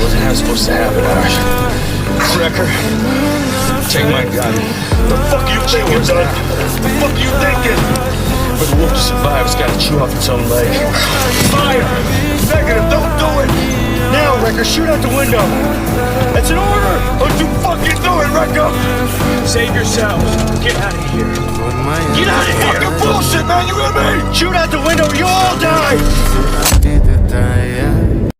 Wasn't how it's supposed to happen, Ash. Wrecker, take my gun. The fuck you thinking, son? The fuck you thinking? For the wolf to survive, it's gotta chew off its own leg. Fire! Negative, don't do it! Now, Wrecker, shoot out the window! That's an order! Don't you fucking do it, Wrecker! Save yourselves. Get out of here. Get out of here! Fucking bullshit, man, you hear me? Shoot out the window, you all die!